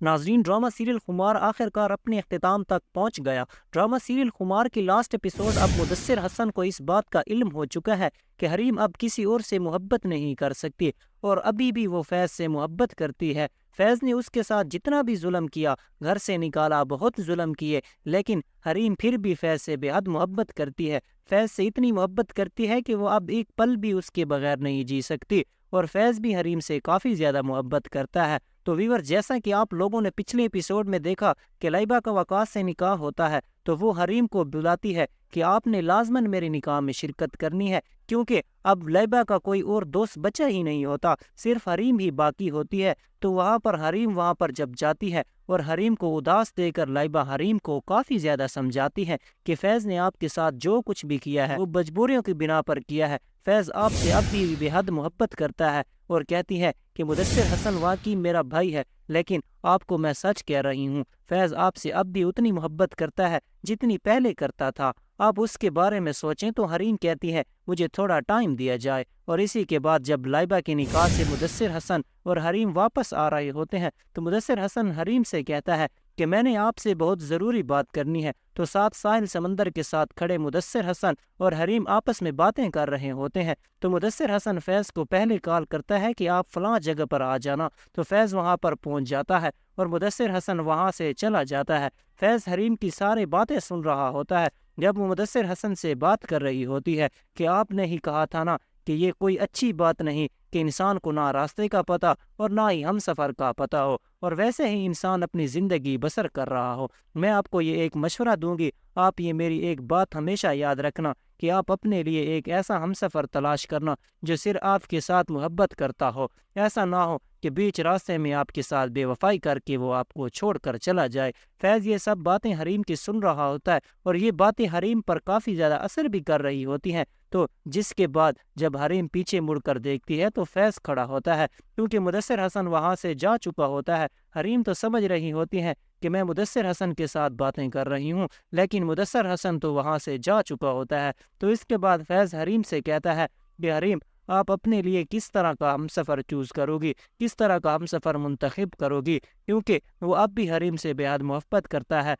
ناظرین، drama serial خمار آخر کار اپنے اختتام تک پہنچ گیا۔ ڈرامہ سیریل خمار کی لاسٹ ایپیسوڈ اب مدثر حسن کو اس بات کا علم ہو چکا ہے کہ حریم اب کسی اور سے محبت نہیں کر سکتی اور ابھی بھی وہ فیض سے محبت کرتی ہے۔ فیض نے اس کے ساتھ جتنا بھی ظلم کیا، گھر سے نکالا، بہت ظلم کیے، لیکن حریم پھر بھی فیض سے بے حد محبت کرتی ہے۔ فیض سے اتنی محبت کرتی ہے کہ وہ اب ایک پل بھی اس کے بغیر نہیں جی سکتی، اور فیض بھی حریم سے کافی زیادہ محبت کرتا ہے۔ تو ویور، جیسا کہ آپ لوگوں نے پچھلے ایپیسوڈ میں دیکھا کہ لائبہ کا وقاص سے نکاح ہوتا ہے تو وہ حریم کو بلاتی ہے کہ آپ نے لازماً میرے نکاح میں شرکت کرنی ہے، کیونکہ اب لائبہ کا کوئی اور دوست بچا ہی نہیں ہوتا، صرف حریم ہی باقی ہوتی ہے۔ تو حریم وہاں پر جب جاتی ہے اور حریم کو اداس دے کر لائبہ حریم کو کافی زیادہ سمجھاتی ہے کہ فیض نے آپ کے ساتھ جو کچھ بھی کیا ہے وہ مجبوریوں کی بنا پر کیا ہے۔ فیض آپ سے اب بھی بے حد محبت کرتا ہے اور کہتی ہے کہ مدثر حسن واقعی میرا بھائی ہے، لیکن آپ کو میں سچ کہہ رہی ہوں، فیض آپ سے اب بھی اتنی محبت کرتا ہے جتنی پہلے کرتا تھا۔ آپ اس کے بارے میں سوچیں۔ تو حریم کہتی ہے مجھے تھوڑا ٹائم دیا جائے، اور اسی کے بعد جب لائبہ کے نکاح سے مدثر حسن اور حریم واپس آ رہے ہوتے ہیں تو مدثر حسن حریم سے کہتا ہے کہ میں نے آپ سے بہت ضروری بات کرنی ہے۔ تو ساتھ ساحل سمندر کے ساتھ کھڑے مدثر حسن اور حریم آپس میں باتیں کر رہے ہوتے ہیں۔ تو مدثر حسن فیض کو پہلے کال کرتا ہے کہ آپ فلاں جگہ پر آ جانا۔ تو فیض وہاں پر پہنچ جاتا ہے اور مدثر حسن وہاں سے چلا جاتا ہے۔ فیض حریم کی ساری باتیں سن رہا ہوتا ہے جب وہ مدثر حسن سے بات کر رہی ہوتی ہے کہ آپ نے ہی کہا تھا نا کہ یہ کوئی اچھی بات نہیں کہ انسان کو نہ راستے کا پتہ اور نہ ہی ہم سفر کا پتہ ہو، اور ویسے ہی انسان اپنی زندگی بسر کر رہا ہو۔ میں آپ کو یہ ایک مشورہ دوں گی، آپ یہ میری ایک بات ہمیشہ یاد رکھنا کہ آپ اپنے لیے ایک ایسا ہم سفر تلاش کرنا جو صرف آپ کے ساتھ محبت کرتا ہو۔ ایسا نہ ہو کہ بیچ راستے میں آپ کے ساتھ بے وفائی کر کے وہ آپ کو چھوڑ کر چلا جائے۔ فیض یہ سب باتیں حریم کی سن رہا ہوتا ہے اور یہ باتیں حریم پر کافی زیادہ اثر بھی کر رہی ہوتی ہیں۔ تو جس کے بعد جب حریم پیچھے مڑ کر دیکھتی ہے تو فیض کھڑا ہوتا ہے، کیونکہ مدثر حسن وہاں سے جا چکا ہوتا ہے۔ حریم تو سمجھ رہی ہوتی ہے کہ میں مدثر حسن کے ساتھ باتیں کر رہی ہوں، لیکن مدثر حسن تو وہاں سے جا چکا ہوتا ہے۔ تو اس کے بعد فیض حریم سے کہتا ہے کہ حریم، آپ اپنے لیے کس طرح کا ہم سفر چوز کرو گی، کس طرح کا ہم سفر منتخب کرو گی، کیونکہ وہ اب بھی حریم سے بے حد محبت کرتا ہے۔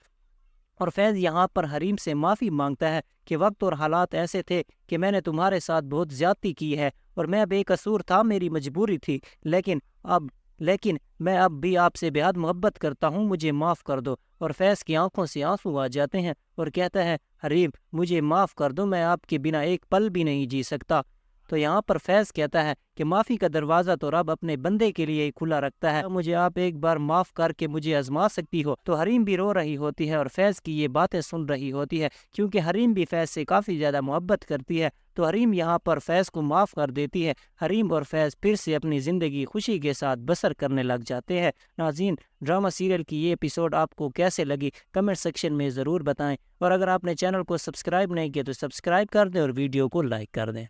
اور فیض یہاں پر حریم سے معافی مانگتا ہے کہ وقت اور حالات ایسے تھے کہ میں نے تمہارے ساتھ بہت زیادتی کی ہے اور میں بے قصور تھا، میری مجبوری تھی، لیکن میں اب بھی آپ سے بے حد محبت کرتا ہوں، مجھے معاف کر دو۔ اور فیض کی آنکھوں سے آنسو آ جاتے ہیں اور کہتا ہے حریم مجھے معاف کر دو، میں آپ کے بنا ایک پل بھی نہیں جی سکتا۔ تو یہاں پر فیض کہتا ہے کہ معافی کا دروازہ تو رب اپنے بندے کے لیے ہی کھلا رکھتا ہے، مجھے آپ ایک بار معاف کر کے مجھے آزما سکتی ہو۔ تو حریم بھی رو رہی ہوتی ہے اور فیض کی یہ باتیں سن رہی ہوتی ہے، کیونکہ حریم بھی فیض سے کافی زیادہ محبت کرتی ہے۔ تو حریم یہاں پر فیض کو معاف کر دیتی ہے۔ حریم اور فیض پھر سے اپنی زندگی خوشی کے ساتھ بسر کرنے لگ جاتے ہیں۔ ناظرین، ڈرامہ سیریل کی یہ ایپیسوڈ آپ کو کیسے لگی کمنٹ سیکشن میں ضرور بتائیں، اور اگر آپ نے چینل کو سبسکرائب نہیں کیا تو سبسکرائب کر دیں اور ویڈیو کو لائک کر دیں۔